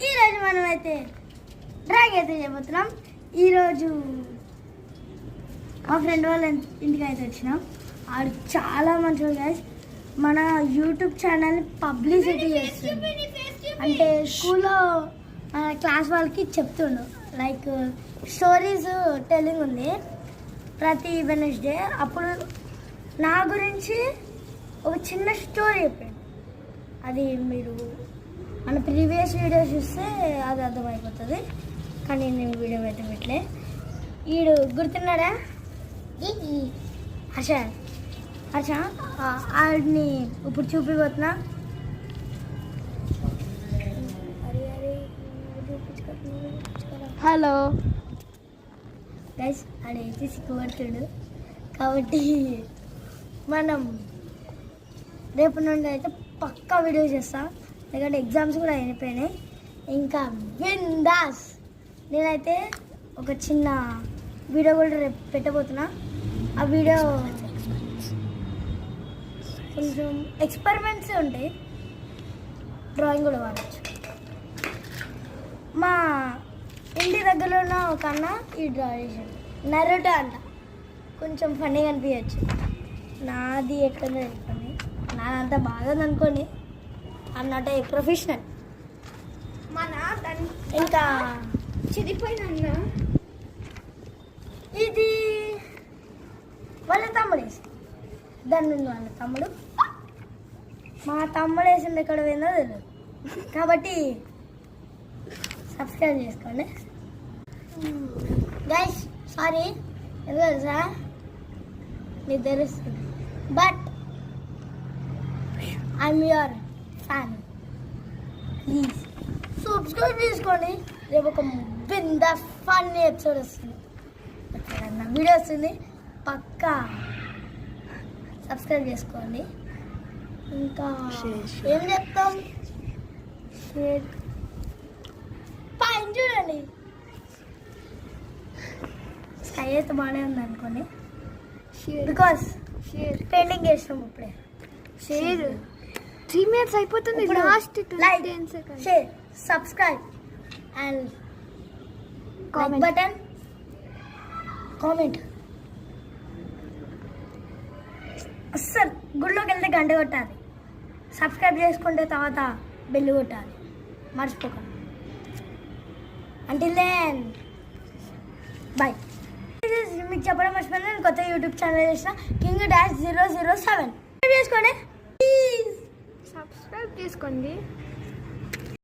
ఈరోజు మనమైతే డ్రాయింగ్ అయితే చేయబోతున్నాం. ఈరోజు మా ఫ్రెండ్ వాళ్ళ ఇంటికి అయితే వచ్చినాం. ఆడు చాలా మంచిగా గైస్ మన యూట్యూబ్ ఛానల్ని పబ్లిసిటీ చేస్తుంది. అంటే స్కూల్లో మన క్లాస్ వాళ్ళకి చెప్తుండు. లైక్ స్టోరీస్ టెల్లింగ్ ఉంది ప్రతి వెనస్డే. అప్పుడు నా గురించి ఒక చిన్న స్టోరీ చెప్పాడు. అది మీరు మన ప్రీవియస్ వీడియో చూస్తే అది అర్థమైపోతుంది. కానీ నేను వీడియో అయితే పెట్టలే. వీడు గుర్తున్నాడా హర్ష? హర్ష ఆడిని ఇప్పుడు చూపిపోతున్నా. హలో గైస్ ఆడైతే సిగ్గుపడుతుడు. కాబట్టి మనం రేపు నుండి అయితే పక్కా వీడియో చేస్తాం. ఎందుకంటే ఎగ్జామ్స్ కూడా అయిపోయినాయి. ఇంకా బిందాస్ నేనైతే ఒక చిన్న వీడియో కూడా రేపు పెట్టబోతున్నా. ఆ వీడియో కొంచెం ఎక్స్పెరిమెంట్స్ ఉంటాయి. డ్రాయింగ్ కూడా వాడచ్చు. మా ఇంటి దగ్గరలో ఉన్న ఒక అన్న ఈ డ్రా చేసాడు. నరుటో అంట. కొంచెం ఫన్నీగా అనిపించచ్చు. నాది ఎట్లుందో తెలుసుకోండి. నాదంతా బాగా అనుకోండి. అన్నట్టు ప్రొఫెషనల్. మన ఇంకా చిరిపోయిన ఇది వాళ్ళ తమ్ముడు వేసి దాన్ని వాళ్ళ తమ్ముడు మా తమ్ముడు వేసింది ఎక్కడ పోయిందో తెలియదు. కాబట్టి సబ్స్క్రైబ్ చేసుకోండి గైస్. సారీ ఎందుకు తెలుసా మీకు తెలుస్తుంది. But I'm your fan. Please subscribe చేసుకోండి. రేపు ఒక బిందా ఫన్నీ ఎపిసోడ్ వస్తుంది. ఎక్కడన్నా వీడియో వస్తుంది. పక్కా సబ్స్క్రైబ్ చేసుకోండి. ఇంకా ఏం చెప్తాం, షేర్ పైన చూడండి. స్కై అయితే బాగానే ఉంది అనుకోండి. బికాస్ పెయింటింగ్ చేసినాం ఇప్పుడే. షేర్ 3 minutes అయిపోతుంది. Last like, share, subscribe and comment button, comment. అస్సలు గుడిలోకి వెళ్తే గంట కొట్టాలి. సబ్స్క్రైబ్ చేసుకుంటే తర్వాత బెల్ కొట్టాలి. మర్చిపోకండి. Until then bye. మీకు చెప్పడం మర్చిపోయినా నేను కొత్త యూట్యూబ్ ఛానల్ చేసిన king-007 చేసుకోండి. సబ్స్క్రైబ్ చేసుకోండి.